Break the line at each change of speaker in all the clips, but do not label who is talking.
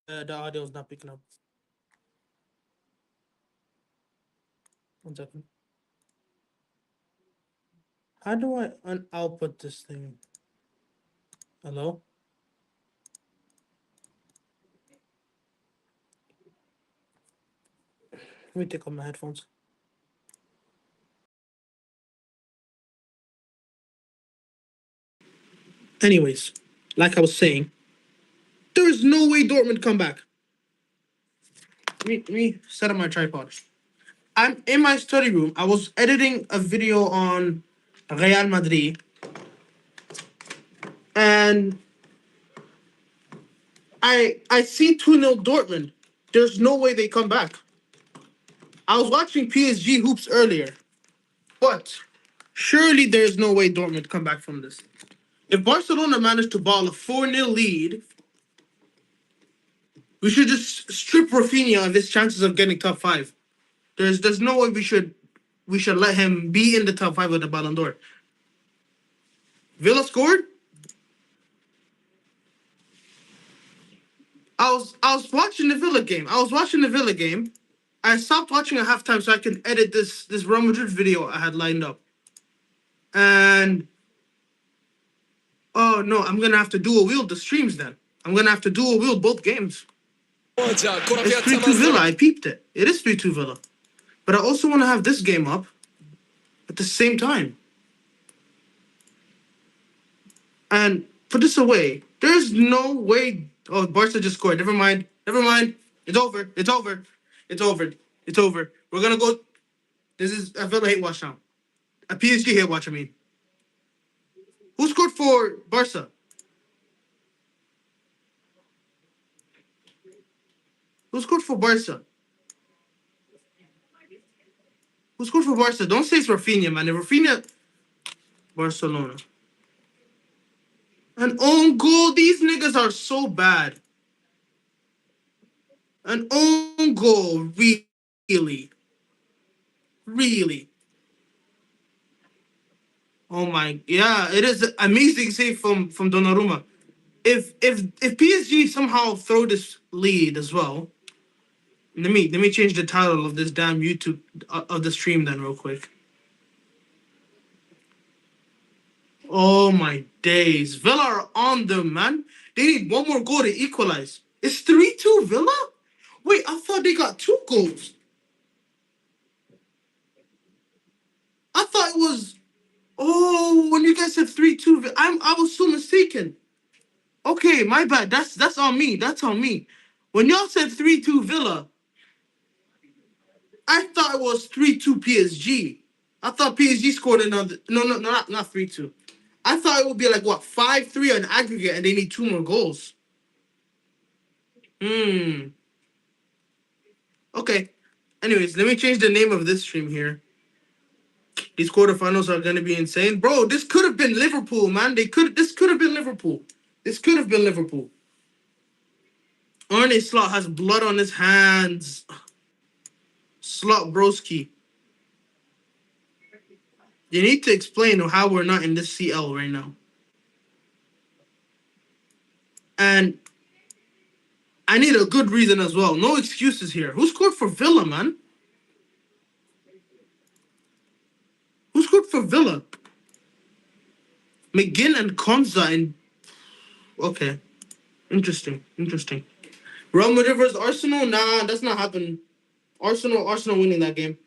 The audio is not picking up. 1 second. How do I output this thing? Hello? Let me take off my headphones. Anyways, like I was saying, there is no way Dortmund come back. Let me set up my tripod. I'm in my study room. I was editing a video on Real Madrid, and I see 2-0 Dortmund. There's no way they come back. I was watching PSG hoops earlier, but surely there's no way Dortmund come back from this. If Barcelona managed to ball a 4-0 lead, we should just strip Rafinha of his chances of getting top five. There's no way we should let him be in the top five of the Ballon d'Or. Villa scored. I was watching the Villa game. I stopped watching at halftime so I can edit this Real Madrid video I had lined up. And oh no, I'm gonna have to dual wield the streams then. I'm gonna have to dual wield both games. It's 3-2 Villa. I peeped it. It is 3-2 Villa. But I also want to have this game up at the same time. And put this away. There's no way. Oh, Barca just scored. Never mind. Never mind. It's over. It's over. It's over. It's over. We're gonna go. This is a Villa hate watch now. A PSG hate watch. I mean, who scored for Barca? Who scored for Barca? Who scored for Barca? Don't say it's Rafinha, man. If Rafinha, Barcelona. An own goal. These niggas are so bad. An own goal, really, really. Oh my, yeah, it is amazing save from Donnarumma. If PSG somehow throw this lead as well, let me change the title of this damn YouTube of the stream then real quick. Oh my days, Villa are on them, man. They need one more goal to equalize. It's 3-2 Villa. Wait, I thought they got 2 goals. I thought it was. Oh, when you guys said 3-2, I was so mistaken. Okay, my bad. That's on me. That's on me. When y'all said 3-2 Villa, I thought it was 3-2 PSG. I thought PSG scored another. No, not 3-2. I thought it would be like what 5-3 on aggregate, and they need 2 more goals. Hmm. Okay. Anyways, let me change the name of this stream here. These quarterfinals are gonna be insane, bro. This could have been Liverpool, man. This could have been Liverpool. This could have been Liverpool. Arne Slot has blood on his hands. Slot broski. You need to explain how we're not in this CL right now. And I need a good reason as well. No excuses here. Who scored for Villa, man? Who scored for Villa? McGinn and Konza and okay. Interesting. Real Madrid versus Arsenal? Nah, that's not happening. Arsenal winning that game.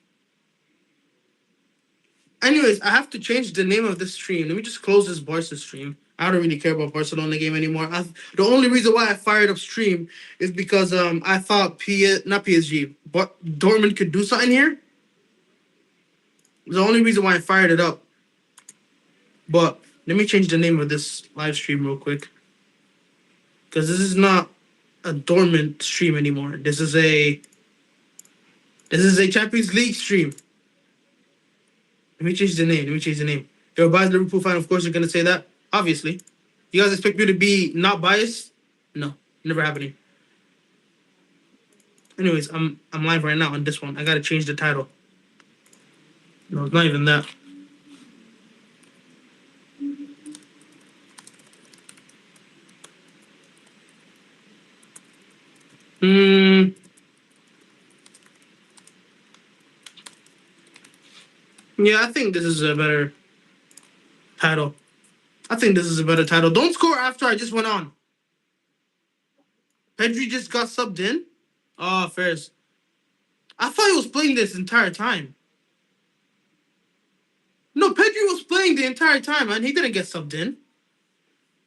Anyways, I have to change the name of this stream. Let me just close this Barca stream. I don't really care about Barcelona game anymore. The only reason why I fired up stream is because I thought not PSG, but Dortmund could do something here. The only reason why I fired it up. But let me change the name of this live stream real quick. Because this is not a Dortmund stream anymore. This is a Champions League stream. Let me change the name. You're a biased Liverpool fan, of course you're gonna say that. Obviously. You guys expect me to be not biased? No, never happening. Anyways, I'm live right now on this one. I gotta change the title. No, it's not even that. Yeah, I think this is a better title. I think this is a better title. Don't score after I just went on. Pedri just got subbed in. Oh, fairs. I thought he was playing this entire time. No, Pedri was playing the entire time, man. He didn't get subbed in.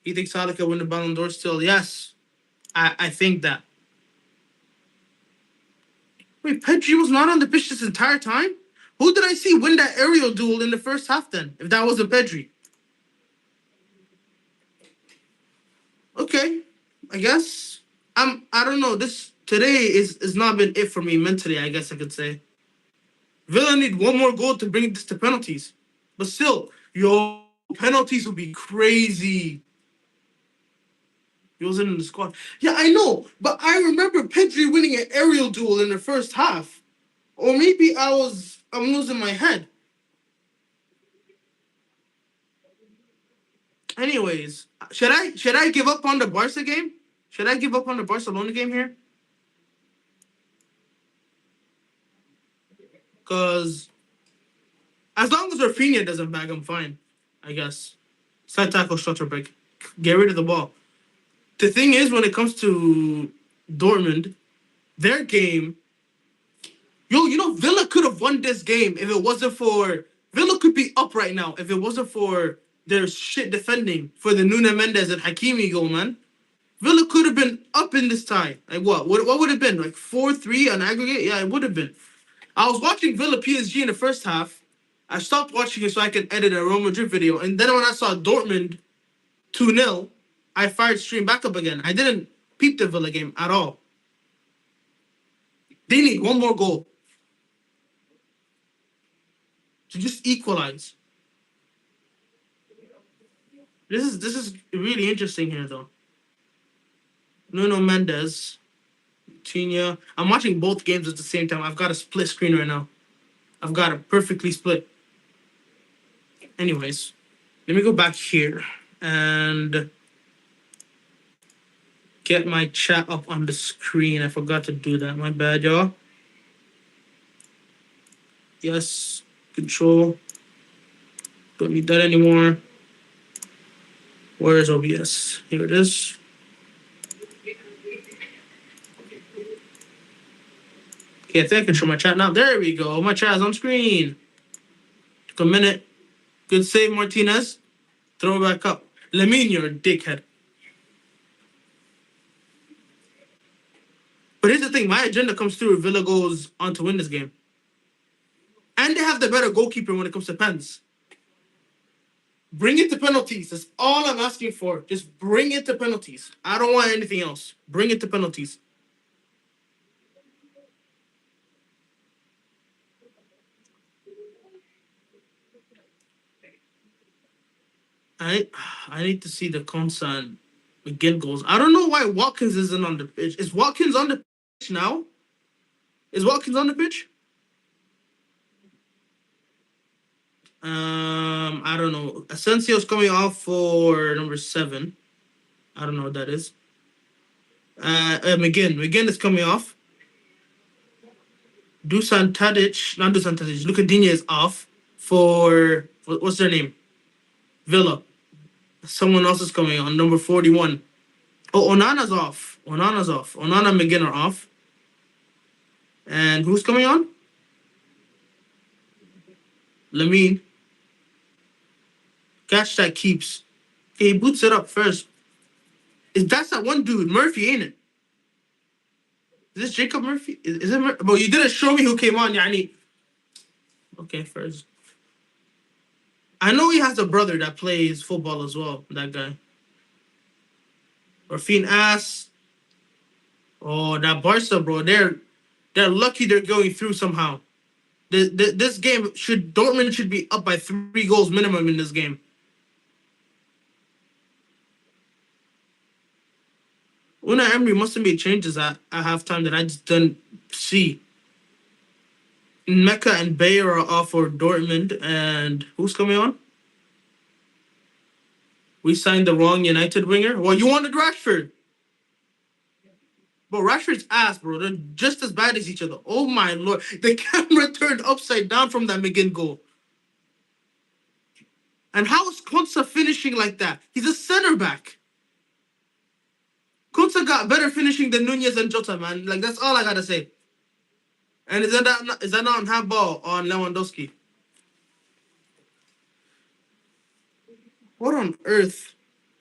You think Salah can win the Ballon d'Or still? Yes. I think that. Wait, Pedri was not on the pitch this entire time? Who did I see win that aerial duel in the first half then? If that wasn't Pedri. Okay. I guess. I don't know. This today is not been it for me mentally, I guess I could say. Villa need one more goal to bring this to penalties. But still, yo, penalties would be crazy. He wasn't in the squad. Yeah, I know, but I remember Pedri winning an aerial duel in the first half. Or maybe I'm losing my head. Anyways, should I give up on the Barca game? Should I give up on the Barcelona game here? Cause as long as Rafinha doesn't bag, I'm fine. I guess. Side tackle, shutter break. Get rid of the ball. The thing is, when it comes to Dortmund, their game, Villa could have won this game if it wasn't for Villa could be up right now if it wasn't for their shit defending for the Nuno Mendes and Hakimi goal, man. Villa could have been up in this tie. Like what? What would have been? Like 4-3 on aggregate? Yeah, it would have been. I was watching Villa PSG in the first half. I stopped watching it so I could edit a Real Madrid video. And then when I saw Dortmund 2-0, I fired stream back up again. I didn't peep the Villa game at all. They need one more goal to just equalize. This is really interesting here though. Nuno Mendes, Tina. I'm watching both games at the same time. I've got a split screen right now. I've got it perfectly split. Anyways, let me go back here and get my chat up on the screen. I forgot to do that. My bad, y'all. Yes, control. Don't need that anymore. Where is OBS? Here it is. Okay, I think I can show my chat now. There we go. My chat is on screen. Took a minute. Good save, Martinez. Throw it back up. Lamine, you're a dickhead. But here's the thing. My agenda comes through if Villa goes on to win this game. And they have the better goalkeeper when it comes to pens. Bring it to penalties. That's all I'm asking for. Just bring it to penalties. I don't want anything else. Bring it to penalties. I need to see the Konsa and McGinn goals. I don't know why Watkins isn't on the pitch. Is Watkins on the pitch now? Is Watkins on the pitch? I don't know. Asensio's coming off for number 7. I don't know what that is. McGinn is coming off. Dusan Tadic, not Dusan Tadic. Luka Digne is off for what's their name? Villa. Someone else is coming on, number 41. Oh, Onana's off. Onana and McGinn are off. And who's coming on? Lamine. Catch that keeps. Okay, he boots it up first. That's that one dude, Murphy, ain't it? Is this Jacob Murphy? Is it Murphy? But you didn't show me who came on, Yani. Okay, first. I know he has a brother that plays football as well, that guy. Rafine Ass. Oh, that Barca, bro. They're lucky they're going through somehow. This game Dortmund should be up by 3 goals minimum in this game. Una Emery must have made changes at halftime that I just didn't see. Mecca and Bayer are off for Dortmund, and who's coming on? We signed the wrong United winger. Well, you wanted Rashford. But Rashford's ass, bro. They're just as bad as each other. Oh my lord. The camera turned upside down from that McGinn goal. And how is Konsa finishing like that? He's a center back. Konsa got better finishing than Nunez and Jota, man. Like, that's all I gotta say. And is that not on handball on Lewandowski? What on earth,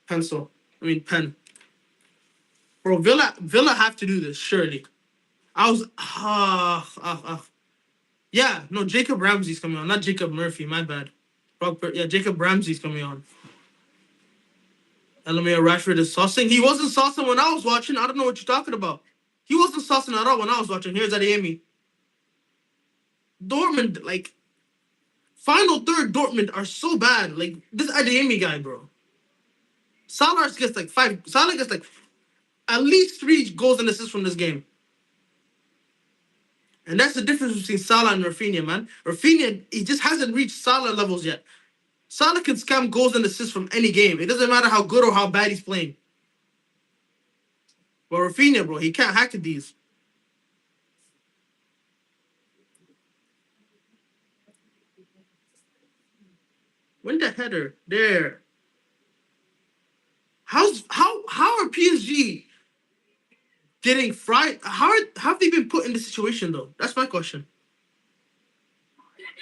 pencil? I mean pen. Bro, Villa have to do this, surely. I was yeah, no, Jacob Ramsey's coming on, not Jacob Murphy, my bad. Yeah, Jacob Ramsey's coming on. Elamir Rashford is saucing. He wasn't saucing when I was watching. I don't know what you're talking about. He wasn't saucing at all when I was watching. Here's Adeyemi. Dortmund, like, final third Dortmund are so bad. Like, this Adeyemi guy, bro. Salah gets like five. Salah gets like at least 3 goals and assists from this game. And that's the difference between Salah and Rafinha, man. Rafinha, he just hasn't reached Salah levels yet. Salah can scam goals and assists from any game. It doesn't matter how good or how bad he's playing. But Rafinha, bro, he can't hack at these. When the header there? How are PSG getting fried? How have they been put in this situation though? That's my question.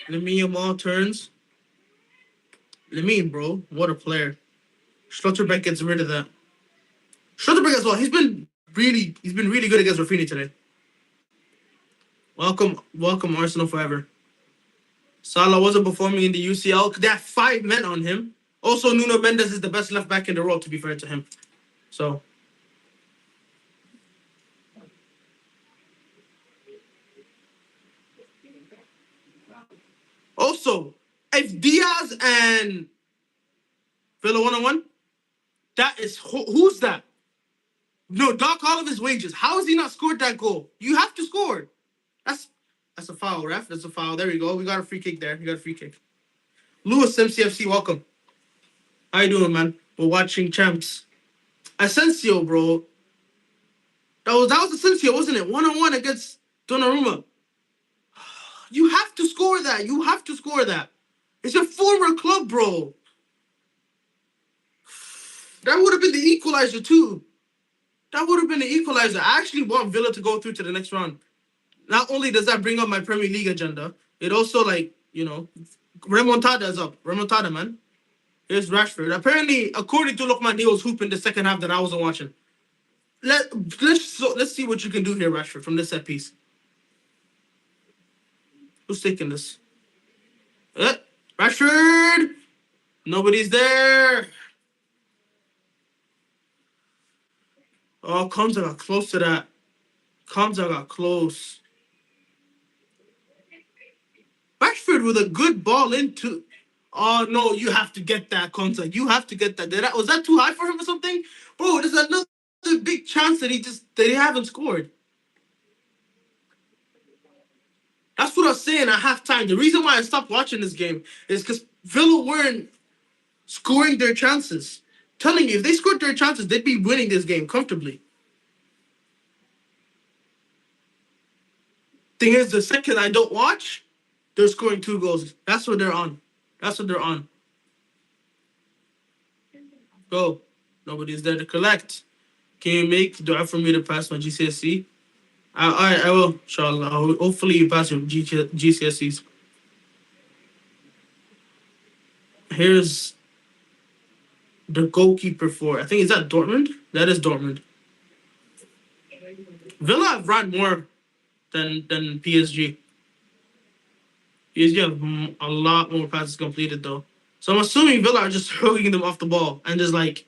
Lamine Yamal turns. Lamine, bro, what a player. Schlotterbeck gets rid of that. Schlotterbeck as well. He's been really good against Rafinha today. Welcome Arsenal forever. Salah wasn't performing in the UCL. They have 5 men on him. Also, Nuno Mendes is the best left back in the world, to be fair to him. So, also, if Diaz and Villa 1-on-1, that is who's that? No, Doc Oliver's wages. How has he not scored that goal? You have to score. That's a foul, ref. That's a foul. There we go. We got a free kick there. We got a free kick. Lewis MCFC, welcome. How you doing, man? We're watching champs. Asensio, bro. That was Asensio, wasn't it? 1-on-1 against Donnarumma. You have to score that. You have to score that. It's your former club, bro. That would have been the equalizer too. That would have been the equalizer. I actually want Villa to go through to the next round. Not only does that bring up my Premier League agenda, it also, like, you know, remontada is up. Remontada, man. Here's Rashford. Apparently, according to Lookman, he was hooping the second half that I wasn't watching. Let's see what you can do here, Rashford, from this set piece. Who's taking this? Rashford! Nobody's there. Oh, Kamza got close to that. Kamza got close. Rashford with a good ball into. Oh no, you have to get that, Kamza. You have to get that. Was that too high for him or something? Bro, there's another big chance that he haven't scored. That's what I was saying at halftime. The reason why I stopped watching this game is because Villa weren't scoring their chances. Telling you, if they scored their chances, they'd be winning this game comfortably. Thing is, the second I don't watch, they're scoring 2 goals. That's what they're on. That's what they're on. Go. Nobody's there to collect. Can you make dua for me to pass my GCSE? I will, inshallah. Hopefully you pass your GCSEs. Here's the goalkeeper for, I think, is that Dortmund? That is Dortmund. Villa have run more than PSG. PSG have a lot more passes completed, though. So I'm assuming Villa are just hurling them off the ball and just, like,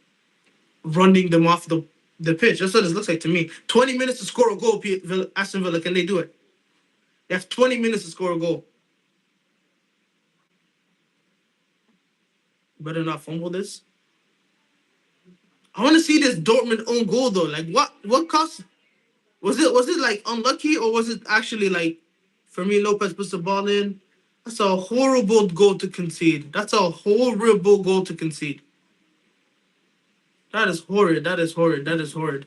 running them off the pitch. That's what it looks like to me. 20 minutes to score a goal, Aston Villa. Can they do it? They have 20 minutes to score a goal. Better not fumble this. I want to see this Dortmund own goal, though. Like, what cost? Was it like unlucky, or was it actually like Fermin Lopez puts the ball in? That's a horrible goal to concede. That's a horrible goal to concede. That is horrid. That is horrid. That is horrid.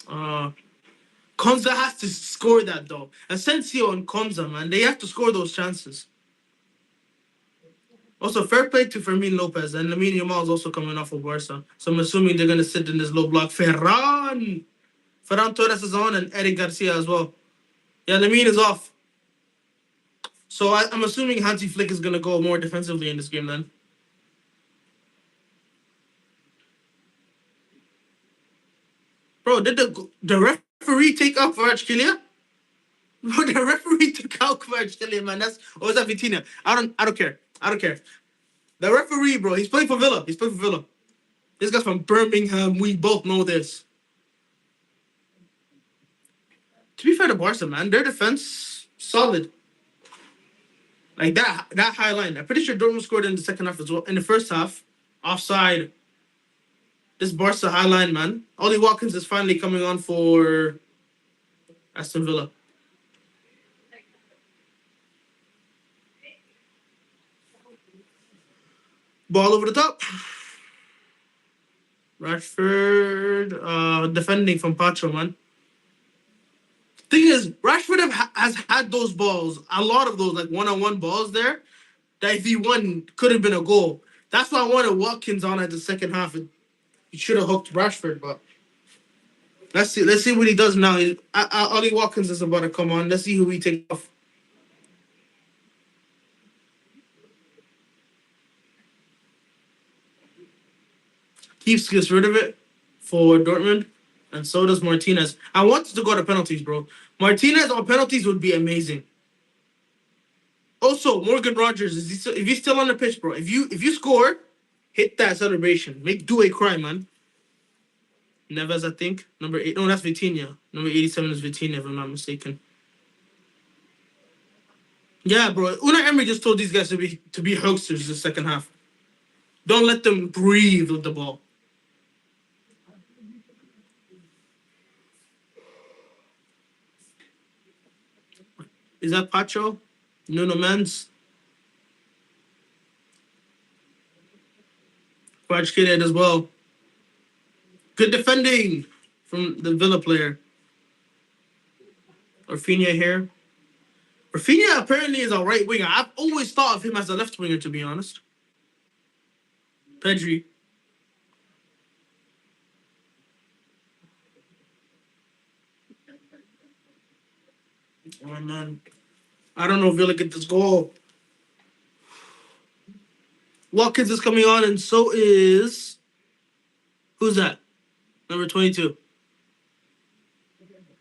Konza has to score that, though. Asensio and Konza, man, they have to score those chances. Also, fair play to Fermin Lopez and Lamine Yamal is also coming off of Barca. So I'm assuming they're gonna sit in this low block. Ferran Torres is on and Eric Garcia as well. Yeah, Lamine is off. So I'm assuming Hansi Flick is gonna go more defensively in this game then. Bro, did the referee take out Kvaratskhelia? Bro, the referee took out Kvaratskhelia, man. That's or is that Vitinha? I don't care. I don't care. The referee, bro, he's playing for Villa. He's playing for Villa. This guy's from Birmingham. We both know this. To be fair to Barca, man, their defense solid. Like that high line. I'm pretty sure Dortmund scored in the second half as well. In the first half, offside. This Barca high line, man. Ollie Watkins is finally coming on for Aston Villa. Ball over the top. Rashford defending from Pacho, man. Thing is, Rashford has had those balls, a lot of those like one-on-one balls there, that if he won could have been a goal. That's why I wanted Watkins on at the second half. He should have hooked Rashford, but let's see. Let's see what he does now. Ollie Watkins is about to come on. Let's see who he takes off. Keeps gets rid of it for Dortmund, and so does Martinez. I wanted to go to penalties, bro. Martinez on penalties would be amazing. Also, Morgan Rogers if he's still on the pitch, bro. If you score, hit that celebration. Do a cry, man. Neves, I think. Number 8. No, that's Vitinha. Number 87 is Vitinha, if I'm not mistaken. Yeah, bro. Unai Emery just told these guys to be hoaxers the second half. Don't let them breathe with the ball. Is that Pacho? Nuno Mendes? Kvaratskhelia as well. Good defending from the Villa player. Rafinha here. Rafinha apparently is a right winger. I've always thought of him as a left winger, to be honest. Pedri. Oh, man. I don't know if Villa get this goal. Watkins is coming on, and so is... Who's that? Number 22.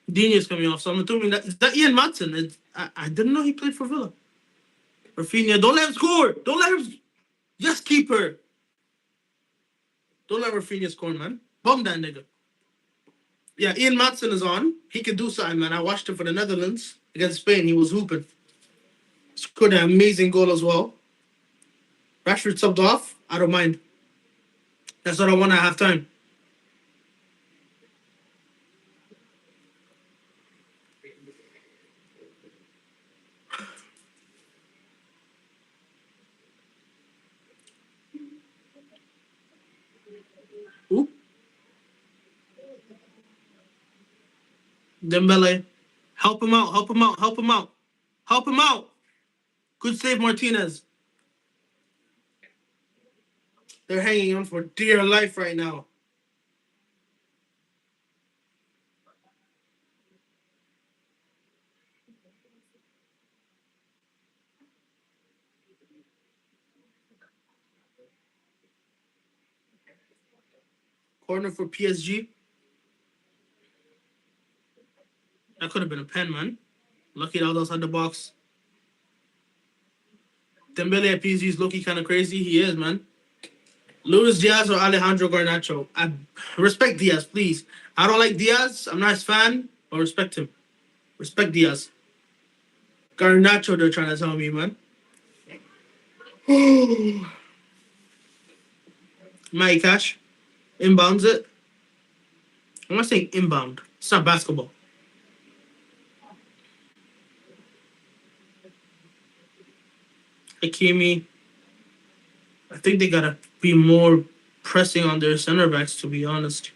Dini's coming off, so I'm assuming that Ian Matson. I didn't know he played for Villa. Rafinha, don't let him score. Don't let him... Yes, keeper. Don't let Rafinha score, man. Bum that nigga. Yeah, Ian Matson is on. He can do something, man. I watched him for the Netherlands against Spain. He was hooping. Scored an amazing goal as well. Rashford subbed off. I don't mind. That's what I want at halftime. Oop. Dembele. Help him out. Help him out. Help him out. Help him out. Good save, Martinez. They're hanging on for dear life right now. Corner for PSG. That could have been a pen, man. Lucky that was outside the box. Dembele at PSG is looking kind of crazy. He is, man. Luis Diaz or Alejandro Garnacho? I respect Diaz, please. I don't like Diaz. I'm not his fan, but respect him. Respect Diaz. Garnacho, they're trying to tell me, man. Mike Cash inbounds it. I'm not saying inbound. It's not basketball. Hakimi. I think they gotta be more pressing on their center backs, to be honest.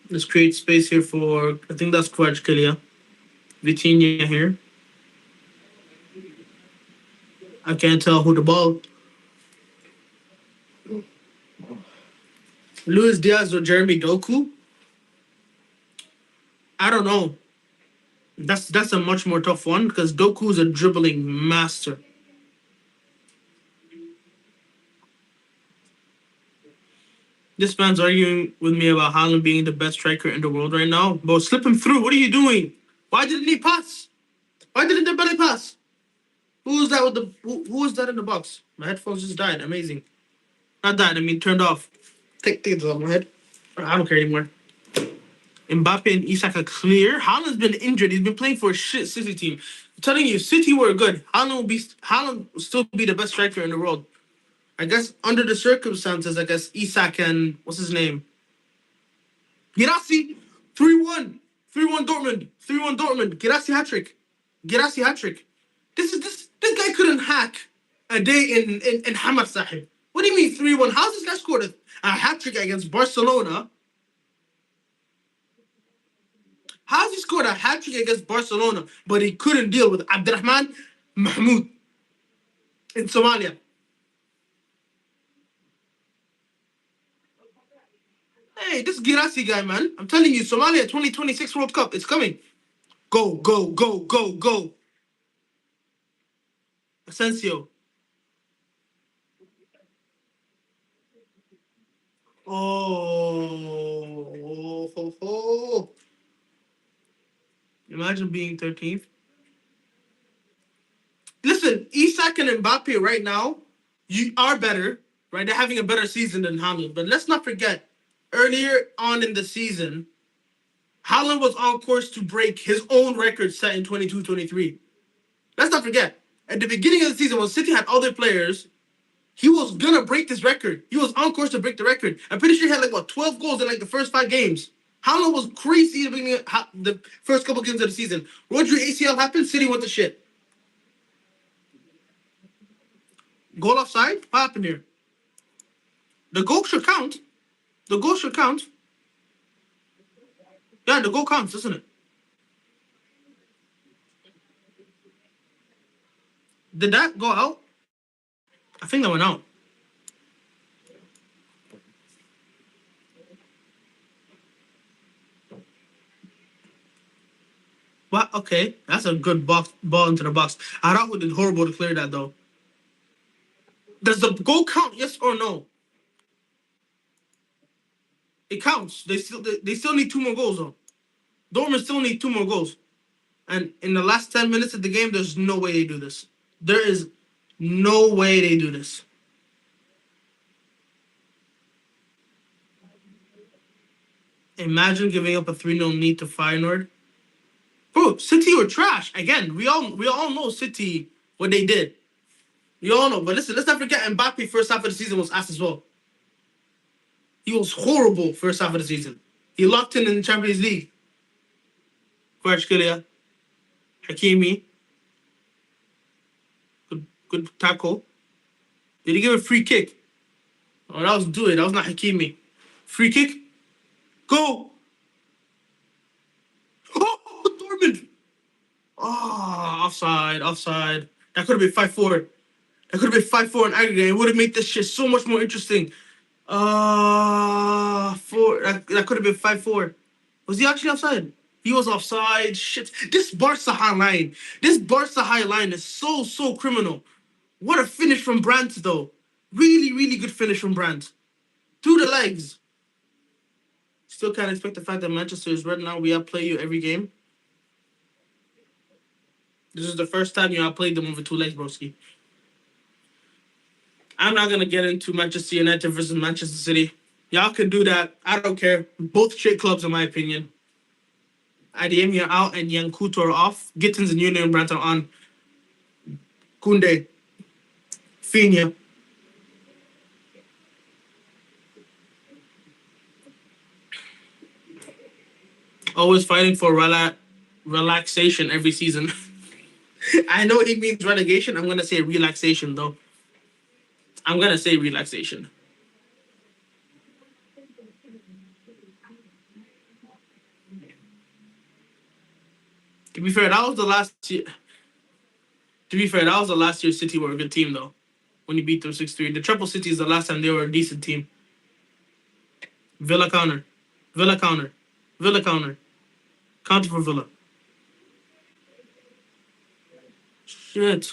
Let's create space here for, I think that's Kvaratskhelia. Vitinha here. I can't tell who the ball. Luis Diaz or Jeremy Doku? I don't know. That's a much more tough one because Doku's a dribbling master. This man's arguing with me about Haaland being the best striker in the world right now. Bro, slip him through. What are you doing? Why didn't he pass? Why didn't the belly pass? Who was that with the who was that in the box? My headphones just died. Amazing. Not died, I mean turned off. Take this off my head. I don't care anymore. Mbappe and Isak are clear. Haaland's been injured. He's been playing for a shit City team. I'm telling you, City were good. Haaland will still be the best striker in the world. I guess under the circumstances, I guess Isak and what's his name? Girassi, 3-1. 3-1 Dortmund. 3-1 Dortmund. Girassi hat trick. Girassi hat trick. This guy couldn't hack a day in Hamad Sahib. What do you mean 3-1? How's this guy scored a hat trick against Barcelona? How's he scored a hat trick against Barcelona, but he couldn't deal with Abdurrahman Mahmoud in Somalia? Hey, this Girassi guy, man. I'm telling you, Somalia 2026 World Cup. It's coming. Go, go, go, go, go. Asensio. Oh, ho, ho. Imagine being 13th. Listen, Isak and Mbappe right now, you are better, right? They're having a better season than Haaland. But let's not forget, earlier on in the season, Haaland was on course to break his own record set in 22-23. Let's not forget, at the beginning of the season, when City had all their players, he was gonna break this record. He was on course to break the record. I'm pretty sure he had 12 goals in the first 5 games. Haaland was crazy at the beginning of the first couple games of the season. Rodri ACL happened, City went to shit. Goal offside? What happened here? The goal should count. The goal should count. Yeah, the goal counts, doesn't it? Did that go out? I think that went out. What? Okay, that's a good ball into the box. Araujo did horrible to clear that though. Does the goal count? Yes or no? It counts. They still need 2 more goals though. Dortmund still need 2 more goals. And in the last 10 minutes of the game, there's no way they do this. There is no way they do this. Imagine giving up a 3-0 lead to Feyenoord. Bro, City were trash. Again, we all know City what they did. We all know. But listen, let's not forget Mbappe first half of the season was ass as well. He was horrible first half of the season. He locked in the Champions League. Kvaratskhelia, Hakimi, good tackle. Did he give a free kick? Oh, that was Due. That was not Hakimi. Free kick. Go. Oh, Dortmund. Oh, offside, offside. That could have been 5-4. That could have been 5-4 in aggregate. It would have made this shit so much more interesting. Four. That could have been 5-4. Was he actually offside? He was offside. Shit. This Barca high line. This Barca high line is so criminal. What a finish from Brandt, though. Really, really good finish from Brandt. Through the legs. Still can't expect the fact that Manchester is right now. We outplay you every game. This is the first time you outplayed them over 2 legs, broski. I'm not gonna get into Manchester United versus Manchester City. Y'all can do that. I don't care. Both shit clubs, in my opinion. Adeyemi are out and Yankuto are off. Gittins and Union Brandt are on. Kunde, Fina. Always fighting for relaxation every season. I know he means relegation. I'm gonna say relaxation though. I'm gonna say relaxation. To be fair, that was the last year. To be fair, that was the last year City were a good team though. When you beat them 6-3. The Triple City is the last time they were a decent team. Villa counter. Villa counter. Villa counter. Counter for Villa. Shit.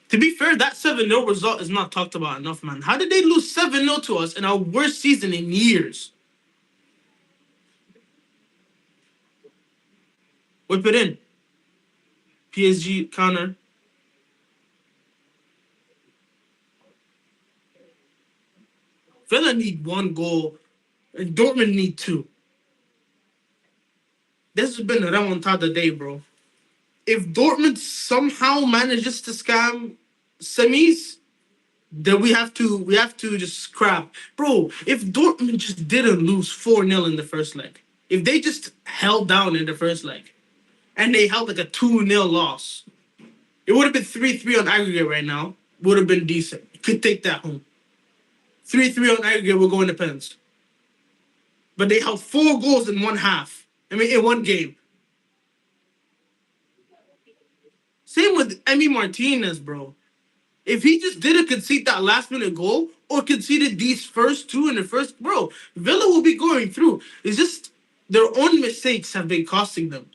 To be fair, that 7-0 result is not talked about enough, man. How did they lose 7-0 to us in our worst season in years? Whip it in. PSG counter. Villa need one goal, and Dortmund need two. This has been a remontada day, bro. If Dortmund somehow manages to scam semis, then we have to just scrap. Bro, if Dortmund just didn't lose 4-0 in the first leg, if they just held down in the first leg, and they held like a 2-0 loss, it would have been 3-3 on aggregate right now. Would have been decent. You could take that home. 3-3 on aggregate will go in the pens. But they held 4 goals in one half. I mean, in one game. Same with Emi Martinez, bro. If he just didn't concede that last minute goal or conceded these first two in the first, bro, Villa will be going through. It's just their own mistakes have been costing them.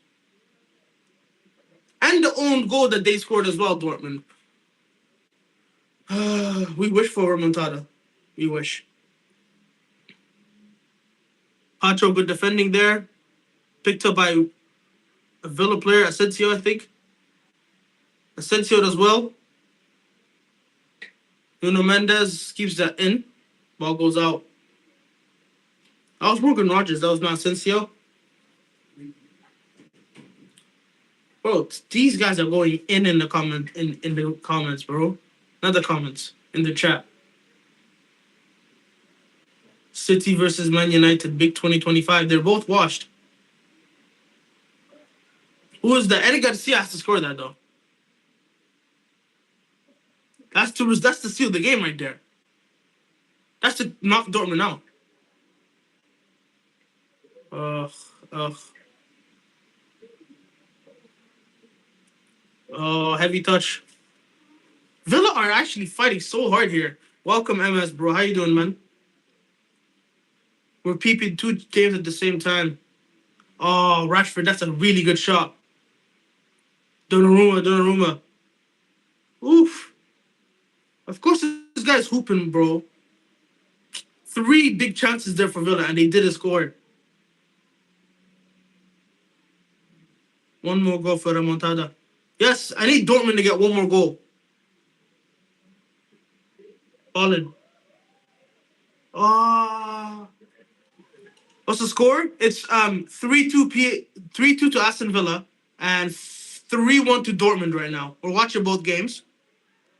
And the own goal that they scored as well, Dortmund. We wish for remontada. We wish. Pacho, good defending there. Picked up by a Villa player, Asensio, I think. Asensio as well. Nuno Mendes keeps that in. Ball goes out. That was Morgan Rogers. That was not Asensio. Bro, these guys are going in the comments, bro. Not the comments, in the chat. City versus Man United, big 2025. They're both washed. Who is that? Eddie Garcia has to score that though. That's to seal the game right there. That's to knock Dortmund out. Oh, heavy touch. Villa are actually fighting so hard here. Welcome, MS, bro. How you doing, man? We're peeping 2 games at the same time. Oh, Rashford, that's a really good shot. Donnarumma. Oof. Of course, this guy's hooping, bro. 3 big chances there for Villa, and they didn't score. One more goal for remontada. Yes, I need Dortmund to get one more goal. Solid. What's the score? It's 3-2 to Aston Villa and 3-1 to Dortmund right now. We're watching both games.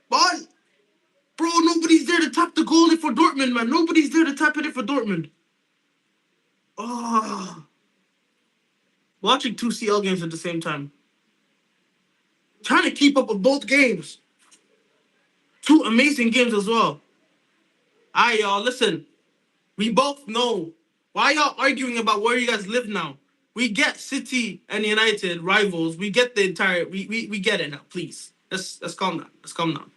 But bro, nobody's there to tap the goal in for Dortmund, man. Nobody's there to tap it in for Dortmund. Watching 2 CL games at the same time. Trying to keep up with both games. 2 amazing games as well. Alright, y'all, listen. We both know. Why y'all arguing about where you guys live now? We get City and United rivals. We get the entire. We get it now. Please, let's calm down. Let's calm down.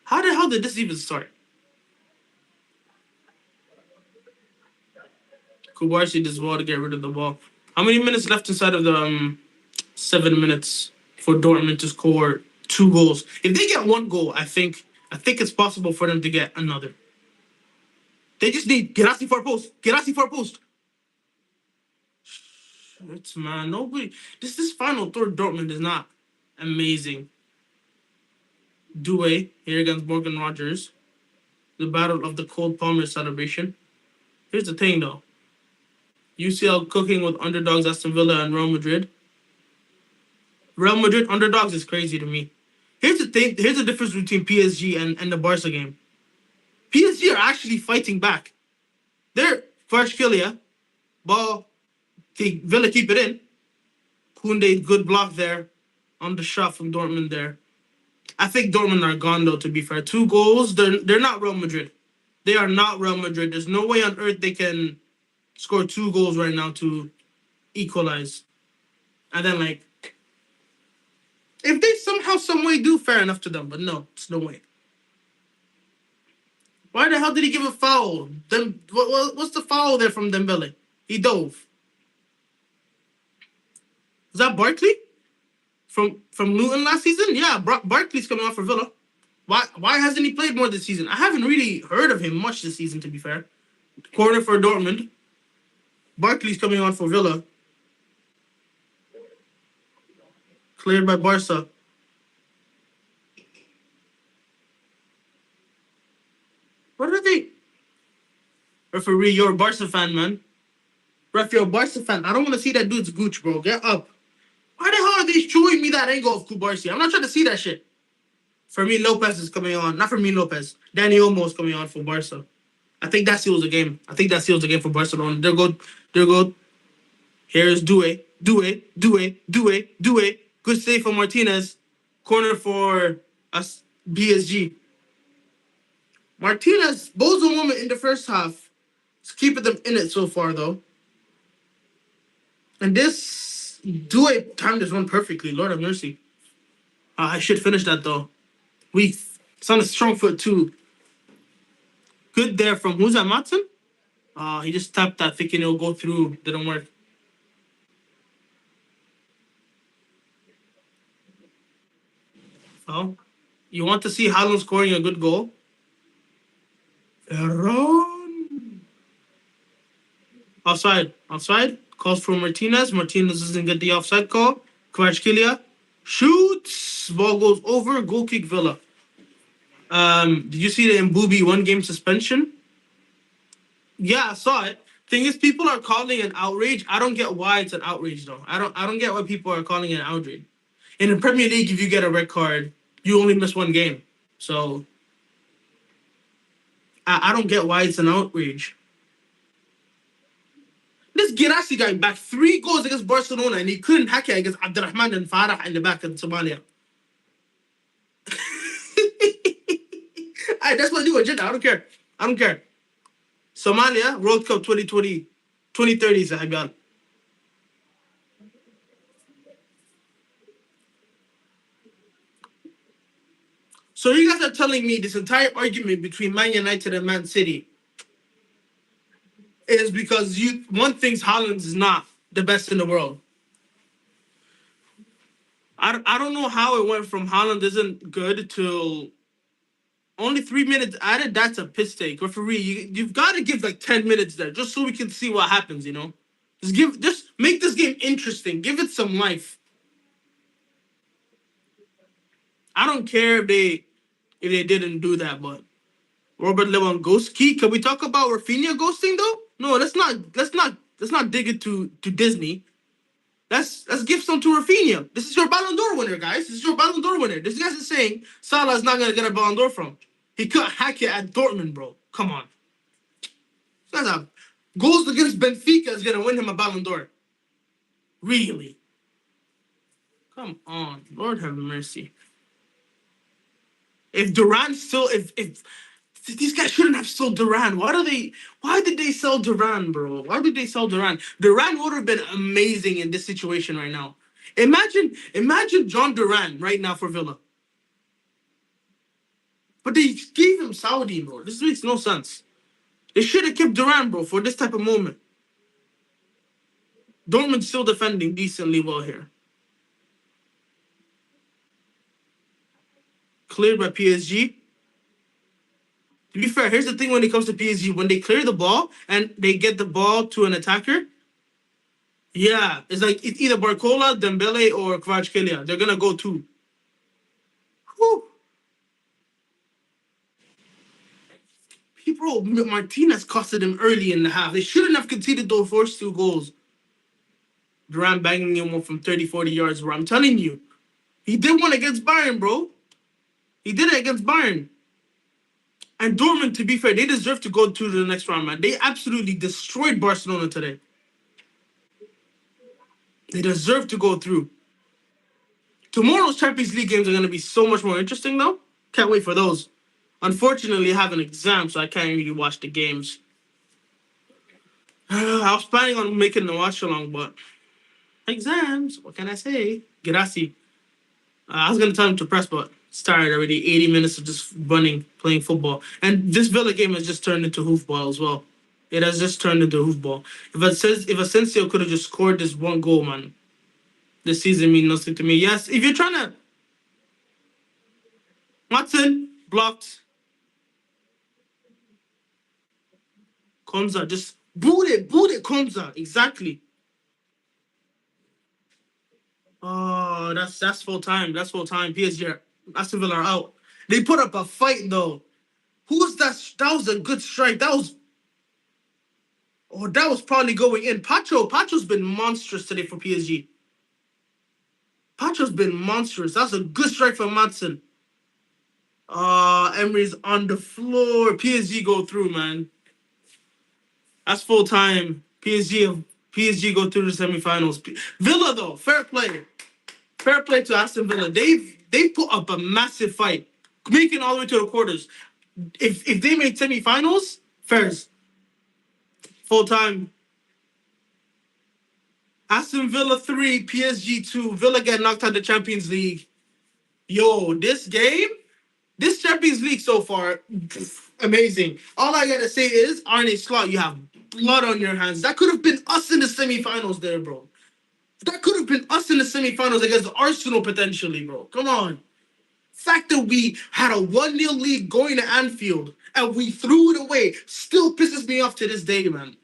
How the hell did this even start? Kubarsi does well to get rid of the ball. How many minutes left inside of the 7 minutes for Dortmund to score 2 goals? If they get 1 goal, I think it's possible for them to get another. They just need Gerassi for a post. Gerassi for a post. It's man, nobody. This final third Dortmund is not amazing. Doué here against Morgan Rogers. The battle of the Cold Palmer celebration. Here's the thing though. UCL cooking with underdogs Aston Villa and Real Madrid. Real Madrid underdogs is crazy to me. Here's the thing. Here's the difference between PSG and the Barca game. PSG are actually fighting back. They're Kvaratskhelia, ball. Villa keep it in. Koundé, good block there on the shot from Dortmund there. I think Dortmund are gone though. To be fair, 2 goals. They're not Real Madrid. They are not Real Madrid. There's no way on earth they can score 2 goals right now to equalize. And then, like, if they somehow, some way do, fair enough to them. But no, it's no way. Why the hell did he give a foul? Then what's the foul there from Dembele? He dove. Is that Barkley from Luton last season? Yeah, Barkley's coming off for Villa. Why hasn't he played more this season? I haven't really heard of him much this season, to be fair. Corner for Dortmund. Barkley's coming on for Villa. Cleared by Barca. What are they? Referee, you're a Barca fan, man. Ref, you're a Barca fan. I don't want to see that dude's gooch, bro. Get up. Why the hell are they showing me that angle of Kubarsi? I'm not trying to see that shit. Fermin Lopez is coming on. Not Fermin Lopez. Danny Olmo is coming on for Barca. I think that seals the game. I think that seals the game for Barcelona. There go. There go. Here's Doué. Good save for Martinez. Corner for us. PSG. Martinez, bozo moment in the first half. It's keeping them in it so far, though. And this Doué timed this one perfectly. Lord have mercy. I should finish that, though. Weak. It's on a strong foot, too. Good there from, who's that, Matson? He just tapped that, thinking it'll go through. Didn't work. Well, you want to see Haaland scoring a good goal? Aaron. Offside. Calls for Martinez. Martinez doesn't get the offside call. Kvaratskhelia shoots. Ball goes over. Goal kick Villa. Did you see the Mbubi 1-game suspension? Yeah, I saw it. Thing is, people are calling it outrage. I don't get why it's an outrage, though. I don't get why people are calling it an outrage. In the Premier League, if you get a red card, you only miss 1 game. So I don't get why it's an outrage. This Girassi guy back 3 goals against Barcelona, and he couldn't hack it against Abdurrahman and Farah in the back of Somalia. That's my new agenda. I don't care. Somalia, World Cup 2020, 2030 sahiban. So you guys are telling me this entire argument between Man United and Man City is because one thinks Haaland is not the best in the world. I don't know how it went from Haaland isn't good to only 3 minutes added. That's a piss take. Referee, you've got to give like 10 minutes there just so we can see what happens, you know? Just make this game interesting. Give it some life. I don't care if they didn't do that, but Robert Lewandowski. Can we talk about Rafinha ghosting though? No, let's not dig it to Disney. Let's give some to Rafinha. This is your Ballon d'Or winner, guys. This is your Ballon d'Or winner. This guy is saying Salah is not gonna get a Ballon d'Or from. He couldn't hack it at Dortmund, bro. Come on. This guy's goals against Benfica is gonna win him a Ballon d'Or. Really? Come on, Lord have mercy. If Duran still, if these guys shouldn't have sold Duran. Why did they sell Duran, bro? Why did they sell Duran? Duran would have been amazing in this situation right now. Imagine John Duran right now for Villa. But they gave him Saudi, bro. This makes no sense. They should have kept Duran, bro, for this type of moment. Dortmund's still defending decently well here. Cleared by PSG. To be fair, here's the thing when it comes to PSG. When they clear the ball and they get the ball to an attacker, yeah, it's like it's either Barcola, Dembele, or Kvaratskhelia. They're going to go 2. Whew. Bro, Martinez costed him early in the half. They shouldn't have conceded those first 2 goals. Duran banging him from 30, 40 yards, bro. I'm telling you. He did one against Bayern, bro. He did it against Bayern. And Dortmund, to be fair, they deserve to go to the next round, man. They absolutely destroyed Barcelona today. They deserve to go through. Tomorrow's Champions League games are going to be so much more interesting, though. Can't wait for those. Unfortunately, I have an exam, so I can't really watch the games. I was planning on making the watch along, but exams. What can I say? Gracie. I was gonna tell him to press, but it's tired already. 80 minutes of just running, playing football, and this Villa game has just turned into hoofball as well. It has just turned into hoofball. If Asensio could have just scored this one goal, man, this season mean nothing to me. Yes, if you're trying to, Watson blocked. Konza just boot it, Konza. Exactly. Oh, that's full time. That's full time. PSG, Aston Villa are out. They put up a fight though. Who was that? That was a good strike. That was probably going in. Pacho's been monstrous today for PSG. Pacho's been monstrous. That's a good strike from Madsen. Emery's on the floor. PSG go through, man. That's full time. PSG go through the semifinals. Villa though, fair play. Fair play to Aston Villa. They've put up a massive fight, making all the way to the quarters. If they make semifinals, fairs. Full time. Aston Villa 3, PSG 2. Villa get knocked out of the Champions League. Yo, this Champions League so far, amazing. All I gotta say is, Arne Slot, you have blood on your hands. That could have been us in the semifinals there, bro. That could have been us in the semifinals against Arsenal potentially, bro. Come on. Fact that we had a 1-0 lead going to Anfield and we threw it away still pisses me off to this day, man.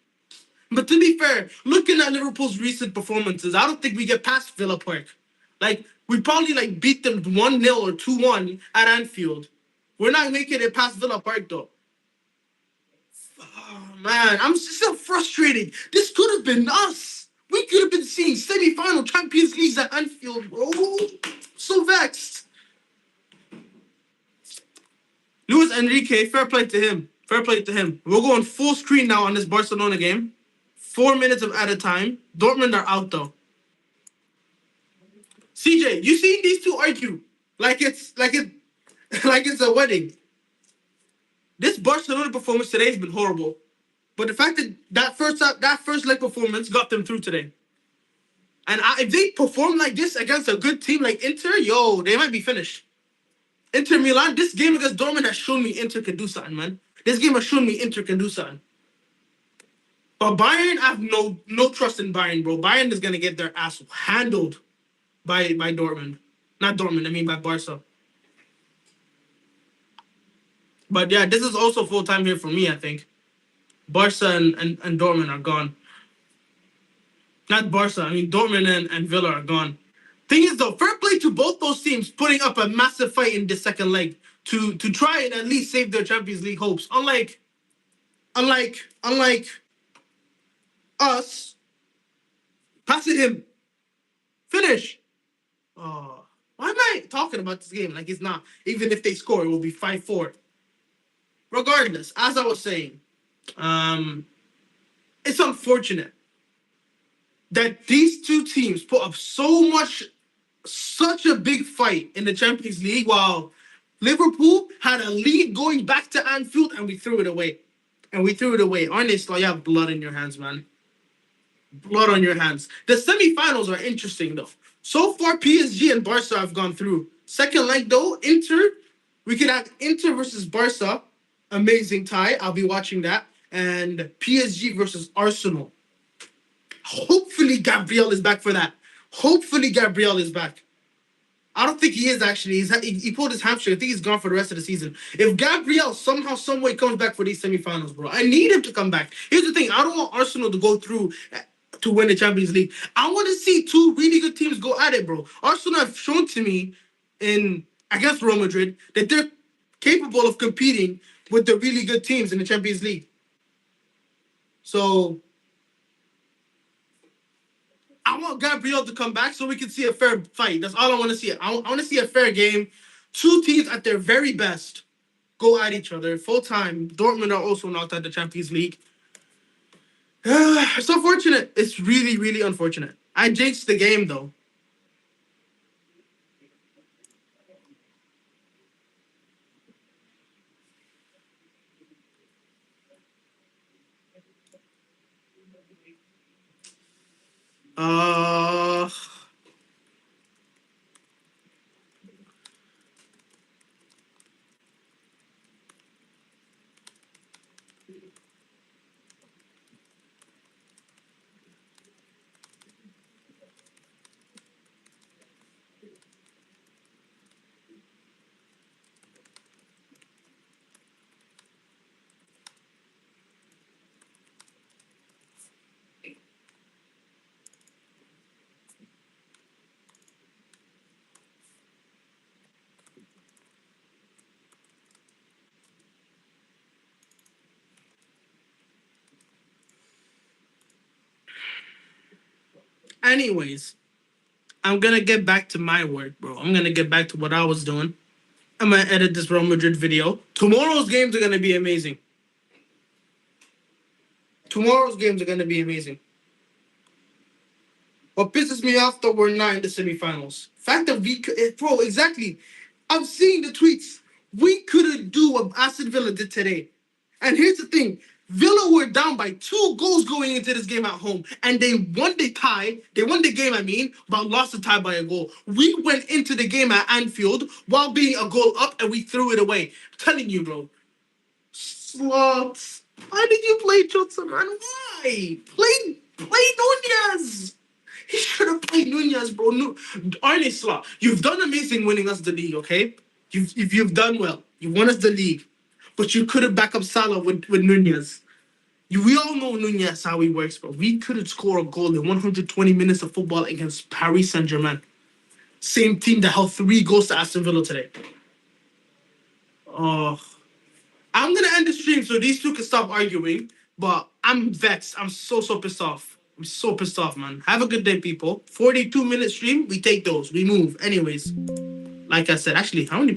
But to be fair, looking at Liverpool's recent performances, I don't think we get past Villa Park. Like, we probably beat them 1-0 or 2-1 at Anfield. We're not making it past Villa Park though. Oh man, I'm still frustrated. This could have been us. We could have been seeing semi-final Champions Leagues at Anfield, bro. So vexed. Luis Enrique, fair play to him. Fair play to him. We're going full screen now on this Barcelona game. 4 minutes of added time. Dortmund are out though. CJ, you seen these two argue like it's a wedding. This Barcelona performance today has been horrible, but the fact that that first leg performance got them through today, and if they perform like this against a good team like Inter, yo, they might be finished. Inter Milan, this game against Dortmund has shown me Inter can do something, man. This game has shown me Inter can do something. But Bayern, I have no trust in Bayern, bro. Bayern is gonna get their ass handled by Dortmund. Not Dortmund, I mean by Barca. But yeah, this is also full time here for me, I think. Barca and Dortmund are gone. Not Barca, I mean Dortmund and Villa are gone. Thing is though, fair play to both those teams putting up a massive fight in the second leg to try and at least save their Champions League hopes. Unlike us, pass it him. Finish. Oh, why am I talking about this game like it's not? Even if they score, it will be 5-4. Regardless, as I was saying, um, it's unfortunate that these two teams put up such a big fight in the Champions League while Liverpool had a lead going back to Anfield and we threw it away. Honestly, you have blood in your hands, man. Blood on your hands. The semi-finals are interesting though. So far, PSG and Barca have gone through. Second leg though, we could have Inter versus Barca. Amazing tie. I'll be watching that. And PSG versus Arsenal. Hopefully Gabriel is back for that. Hopefully Gabriel is back. I don't think he is actually. He pulled his hamstring. I think he's gone for the rest of the season. If Gabriel somehow, some way comes back for these semifinals, bro, I need him to come back. Here's the thing: I don't want Arsenal to go through to win the Champions League. I want to see two really good teams go at it, bro. Arsenal have shown to me in against Real Madrid that they're capable of competing with the really good teams in the Champions League. So I want Gabriel to come back so we can see a fair fight. That's all I want to see. I want to see a fair game. Two teams at their very best go at each other full time. Dortmund are also knocked out the Champions League. It's unfortunate. It's really, really unfortunate. I jinxed the game though. Uh, anyways, I'm gonna get back to my work, bro. I'm gonna get back to what I was doing. I'm gonna edit this Real Madrid video. Tomorrow's games are gonna be amazing. Tomorrow's games are gonna be amazing. What pisses me off though, we're not in the semifinals. Fact that we could, bro, exactly. I'm seeing the tweets. We couldn't do what Aston Villa did today. And here's the thing: Villa were down by 2 goals going into this game at home, and they won the tie. They won the game, I mean, but lost the tie by a goal. We went into the game at Anfield while being a goal up, and we threw it away. I'm telling you, bro, sluts. Why did you play Johnson, man? Why? Play Nunez. He should have played Nunez, bro. No, Arne Slot, you've done amazing winning us the league, okay? You've done well. You won us the league. But you could have back up Salah with Nunez. We all know Nunez, how he works, bro. We couldn't score a goal in 120 minutes of football against Paris Saint-Germain. Same team that held 3 goals to Aston Villa today. Oh, I'm gonna end the stream so these two can stop arguing. But I'm vexed. I'm so pissed off. I'm so pissed off, man. Have a good day, people. 42-minute stream. We take those. We move. Anyways, like I said, actually, how many